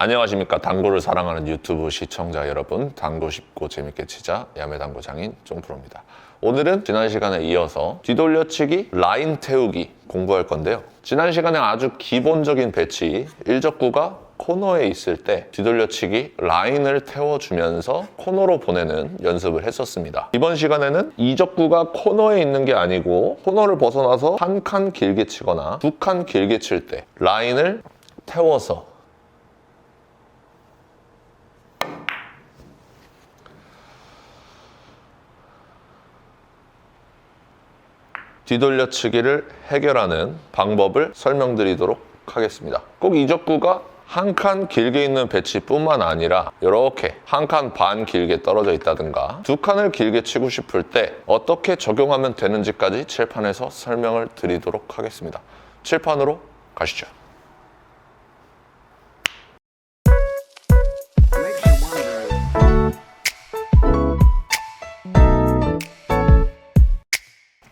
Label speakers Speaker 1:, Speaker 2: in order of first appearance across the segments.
Speaker 1: 안녕하십니까. 당구를 사랑하는 유튜브 시청자 여러분, 당구 쉽고 재밌게 치자 야매당구 장인 쫑프로입니다. 오늘은 지난 시간에 이어서 뒤돌려치기, 라인 태우기 공부할 건데요. 지난 시간에 아주 기본적인 배치, 일적구가 코너에 있을 때 뒤돌려치기, 라인을 태워주면서 코너로 보내는 연습을 했었습니다. 이번 시간에는 이적구가 코너에 있는 게 아니고 코너를 벗어나서 한 칸 길게 치거나 두 칸 길게 칠 때 라인을 태워서 뒤돌려치기를 해결하는 방법을 설명드리도록 하겠습니다. 꼭 이적구가 한 칸 길게 있는 배치뿐만 아니라 이렇게 한 칸 반 길게 떨어져 있다든가 두 칸을 길게 치고 싶을 때 어떻게 적용하면 되는지까지 칠판에서 설명을 드리도록 하겠습니다. 칠판으로 가시죠.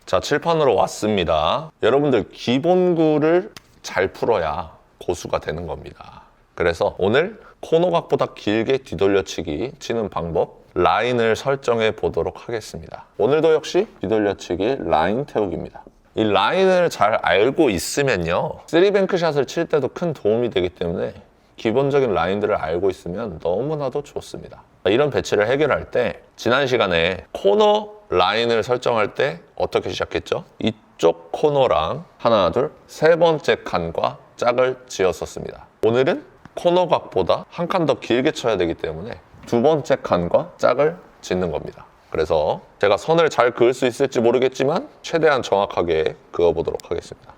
Speaker 1: 자, 칠판으로 왔습니다. 여러분들 기본구를 잘 풀어야 고수가 되는 겁니다. 그래서 오늘 코너각보다 길게 뒤돌려치기 치는 방법, 라인을 설정해 보도록 하겠습니다. 오늘도 역시 뒤돌려치기 라인 태우기입니다. 이 라인을 잘 알고 있으면요, 3뱅크 샷을 칠 때도 큰 도움이 되기 때문에 기본적인 라인들을 알고 있으면 너무나도 좋습니다. 이런 배치를 해결할 때 지난 시간에 코너 라인을 설정할 때 어떻게 시작했죠? 이쪽 코너랑 하나, 둘, 세 번째 칸과 짝을 지었었습니다. 오늘은 코너각보다 한 칸 더 길게 쳐야 되기 때문에 두 번째 칸과 짝을 짓는 겁니다. 그래서 제가 선을 잘 그을 수 있을지 모르겠지만 최대한 정확하게 그어보도록 하겠습니다.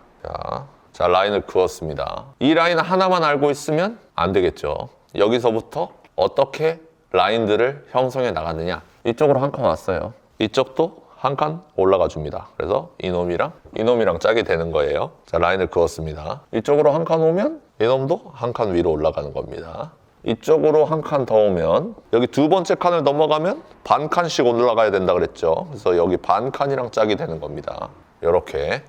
Speaker 1: 자, 라인을 그었습니다. 이 라인 하나만 알고 있으면 안 되겠죠. 여기서부터 어떻게 라인들을 형성해 나가느냐. 이쪽으로 한 칸 왔어요. 이쪽도 한 칸 올라가 줍니다. 그래서 이놈이랑 짝이 되는 거예요. 자, 라인을 그었습니다. 이쪽으로 한 칸 오면 이놈도 한 칸 위로 올라가는 겁니다. 이쪽으로 한 칸 더 오면 여기 두 번째 칸을 넘어가면 반 칸씩 올라가야 된다 그랬죠. 그래서 여기 반 칸이랑 짝이 되는 겁니다. 이렇게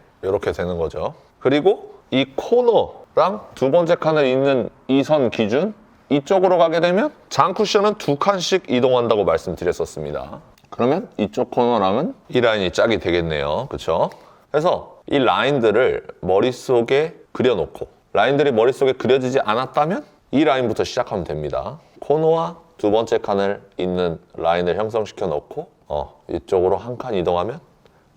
Speaker 1: 되는 거죠. 그리고 이 코너랑 두 번째 칸을 잇는 이 선 기준, 이쪽으로 가게 되면 장쿠션은 두 칸씩 이동한다고 말씀드렸었습니다. 그러면 이쪽 코너랑은 이 라인이 짝이 되겠네요. 그렇죠? 그래서 이 라인들을 머릿속에 그려놓고, 라인들이 머릿속에 그려지지 않았다면 이 라인부터 시작하면 됩니다. 코너와 두 번째 칸을 잇는 라인을 형성시켜 놓고 이쪽으로 한 칸 이동하면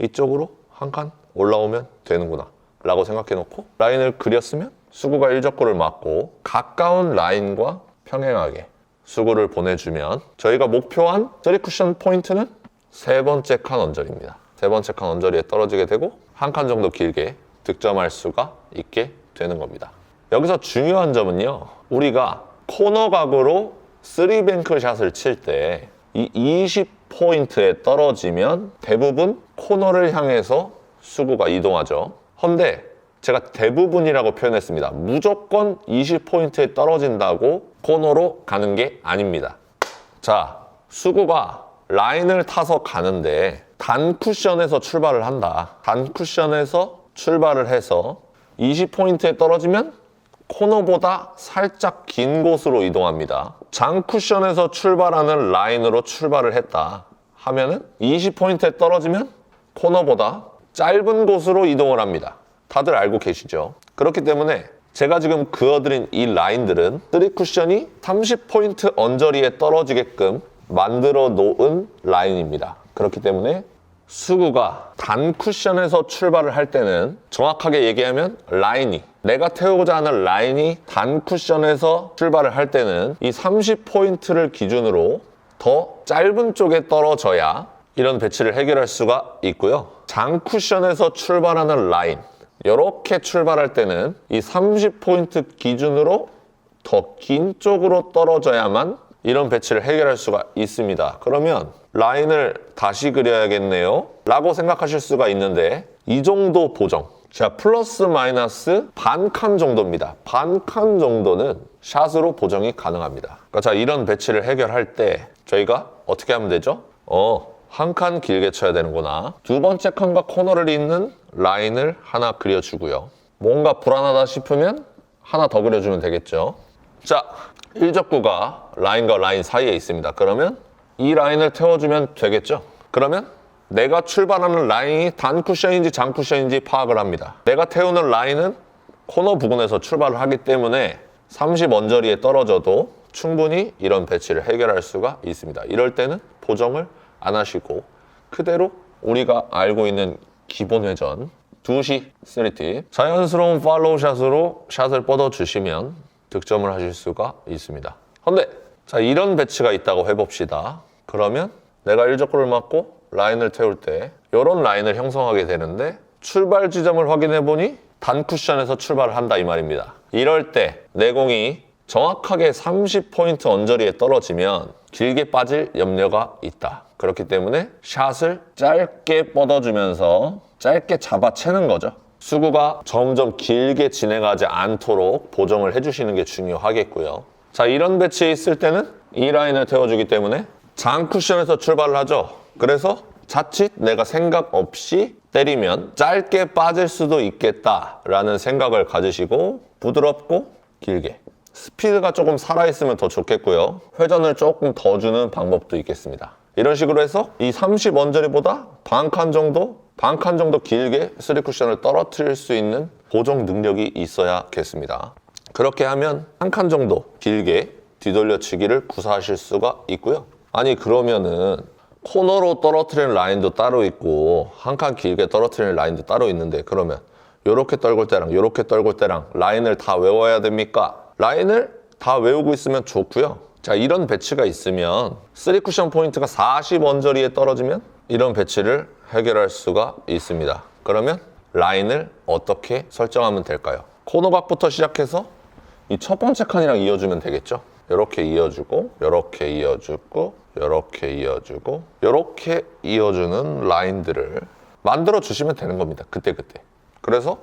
Speaker 1: 이쪽으로 한 칸 올라오면 되는구나 라고 생각해 놓고 라인을 그렸으면 수구가 일적구를 맞고 가까운 라인과 평행하게 수구를 보내주면 저희가 목표한 3쿠션 포인트는 세 번째 칸 언저리입니다. 세 번째 칸 언저리에 떨어지게 되고 한 칸 정도 길게 득점할 수가 있게 되는 겁니다. 여기서 중요한 점은요, 우리가 코너각으로 3뱅크 샷을 칠 때 이 20포인트에 떨어지면 대부분 코너를 향해서 수구가 이동하죠. 헌데 제가 대부분이라고 표현했습니다. 무조건 20포인트에 떨어진다고 코너로 가는 게 아닙니다. 자, 수구가 라인을 타서 가는데 단 쿠션에서 출발을 한다. 단 쿠션에서 출발을 해서 20포인트에 떨어지면 코너보다 살짝 긴 곳으로 이동합니다. 장 쿠션에서 출발하는 라인으로 출발을 했다 하면은 20포인트에 떨어지면 코너보다 짧은 곳으로 이동을 합니다. 다들 알고 계시죠? 그렇기 때문에 제가 지금 그어드린 이 라인들은 3쿠션이 30포인트 언저리에 떨어지게끔 만들어 놓은 라인입니다. 그렇기 때문에 수구가 단 쿠션에서 출발을 할 때는 정확하게 얘기하면 라인이, 내가 태우고자 하는 라인이 단 쿠션에서 출발을 할 때는 이 30포인트를 기준으로 더 짧은 쪽에 떨어져야 이런 배치를 해결할 수가 있고요. 장 쿠션에서 출발하는 라인, 이렇게 출발할 때는 이 30포인트 기준으로 더 긴 쪽으로 떨어져야만 이런 배치를 해결할 수가 있습니다. 그러면 라인을 다시 그려야겠네요 라고 생각하실 수가 있는데 이 정도 보정, 자, 플러스 마이너스 반 칸 정도입니다. 반 칸 정도는 샷으로 보정이 가능합니다. 그러니까 자, 이런 배치를 해결할 때 저희가 어떻게 하면 되죠? 한 칸 길게 쳐야 되는구나. 두 번째 칸과 코너를 잇는 라인을 하나 그려주고요. 뭔가 불안하다 싶으면 하나 더 그려주면 되겠죠. 자, 일적구가 라인과 라인 사이에 있습니다. 그러면 이 라인을 태워주면 되겠죠? 그러면 내가 출발하는 라인이 단 쿠션인지 장 쿠션인지 파악을 합니다. 내가 태우는 라인은 코너 부근에서 출발을 하기 때문에 30 언저리에 떨어져도 충분히 이런 배치를 해결할 수가 있습니다. 이럴 때는 보정을 안 하시고 그대로 우리가 알고 있는 기본 회전 2시 3팁 자연스러운 팔로우 샷으로 샷을 뻗어주시면 득점을 하실 수가 있습니다. 근데 자 이런 배치가 있다고 해봅시다. 그러면 내가 일적구를 맞고 라인을 태울 때 이런 라인을 형성하게 되는데 출발 지점을 확인해 보니 단 쿠션에서 출발을 한다 이 말입니다. 이럴 때 내 공이 정확하게 30포인트 언저리에 떨어지면 길게 빠질 염려가 있다. 그렇기 때문에 샷을 짧게 뻗어주면서 짧게 잡아채는 거죠. 수구가 점점 길게 진행하지 않도록 보정을 해주시는 게 중요하겠고요. 자, 이런 배치에 있을 때는 이 라인을 태워주기 때문에 장 쿠션에서 출발을 하죠. 그래서 자칫 내가 생각 없이 때리면 짧게 빠질 수도 있겠다라는 생각을 가지시고 부드럽고 길게 스피드가 조금 살아있으면 더 좋겠고요. 회전을 조금 더 주는 방법도 있겠습니다. 이런 식으로 해서 이 30 언저리보다 반 칸 정도 길게 3쿠션을 떨어뜨릴 수 있는 보정 능력이 있어야겠습니다. 그렇게 하면 한 칸 정도 길게 뒤돌려치기를 구사하실 수가 있고요. 아니 그러면은 코너로 떨어뜨리는 라인도 따로 있고 한 칸 길게 떨어뜨리는 라인도 따로 있는데 그러면 요렇게 떨굴 때랑 요렇게 떨굴 때랑 라인을 다 외워야 됩니까? 라인을 다 외우고 있으면 좋고요. 자, 이런 배치가 있으면 3쿠션 포인트가 40 언저리에 떨어지면 이런 배치를 해결할 수가 있습니다. 그러면 라인을 어떻게 설정하면 될까요? 코너각부터 시작해서 이 첫 번째 칸이랑 이어주면 되겠죠? 이렇게 이어주고 이렇게 이어주고 이렇게 이어주고 이렇게 이어주는 라인들을 만들어 주시면 되는 겁니다. 그때그때. 그래서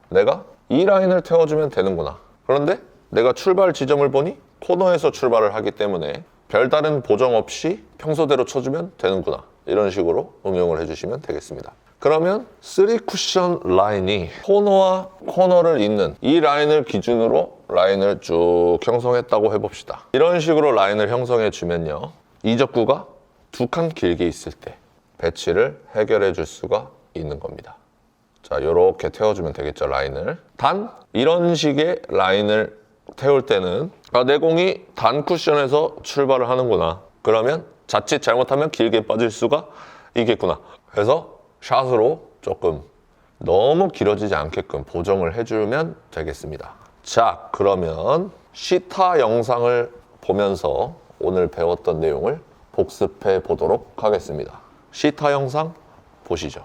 Speaker 1: 내가 이 라인을 태워주면 되는구나. 그런데 내가 출발 지점을 보니 코너에서 출발을 하기 때문에 별다른 보정 없이 평소대로 쳐주면 되는구나. 이런 식으로 응용을 해주시면 되겠습니다. 그러면 3쿠션 라인이 코너와 코너를 잇는 이 라인을 기준으로 라인을 쭉 형성했다고 해봅시다. 이런 식으로 라인을 형성해 주면요. 이적구가 2칸 길게 있을 때 배치를 해결해 줄 수가 있는 겁니다. 자, 요렇게 태워주면 되겠죠, 라인을. 단, 이런 식의 라인을 태울 때는 내 공이 단 쿠션에서 출발을 하는구나. 그러면 자칫 잘못하면 길게 빠질 수가 있겠구나. 그래서 샷으로 조금 너무 길어지지 않게끔 보정을 해주면 되겠습니다. 자, 그러면 시타 영상을 보면서 오늘 배웠던 내용을 복습해 보도록 하겠습니다. 시타 영상 보시죠.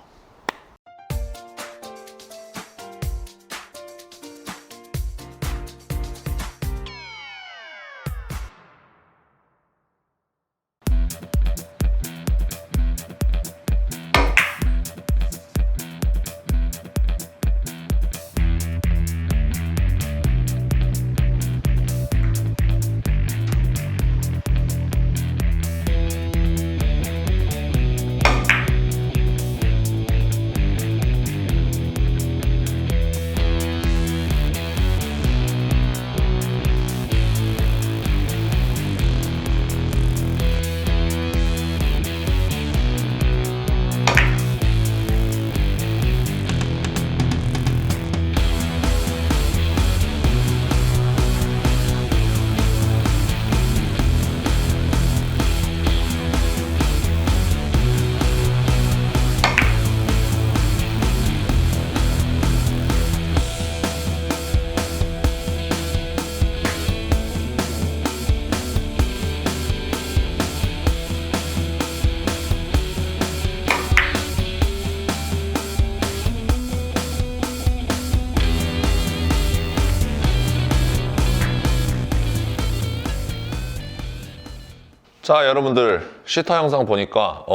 Speaker 1: 자, 여러분들 시타 영상 보니까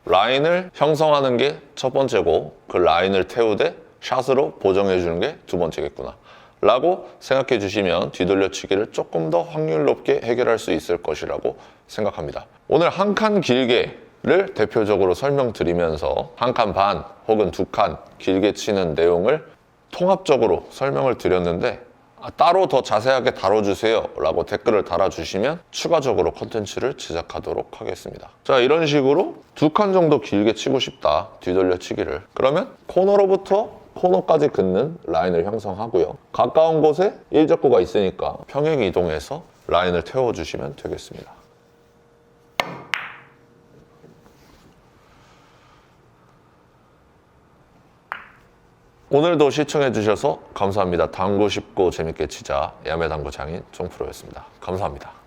Speaker 1: 라인을 형성하는 게 첫 번째고 그 라인을 태우되 샷으로 보정해 주는 게 두 번째겠구나 라고 생각해 주시면 뒤돌려치기를 조금 더 확률 높게 해결할 수 있을 것이라고 생각합니다. 오늘 한 칸 길게를 대표적으로 설명드리면서 한 칸 반 혹은 2칸 길게 치는 내용을 통합적으로 설명을 드렸는데 따로 더 자세하게 다뤄주세요 라고 댓글을 달아주시면 추가적으로 컨텐츠를 제작하도록 하겠습니다. 자, 이런 식으로 2칸 정도 길게 치고 싶다, 뒤돌려치기를. 그러면 코너로부터 코너까지 긋는 라인을 형성하고요. 가까운 곳에 일적구가 있으니까 평행 이동해서 라인을 태워주시면 되겠습니다. 오늘도 시청해주셔서 감사합니다. 당구 쉽고 재밌게 치자 야매당구 장인 종프로였습니다. 감사합니다.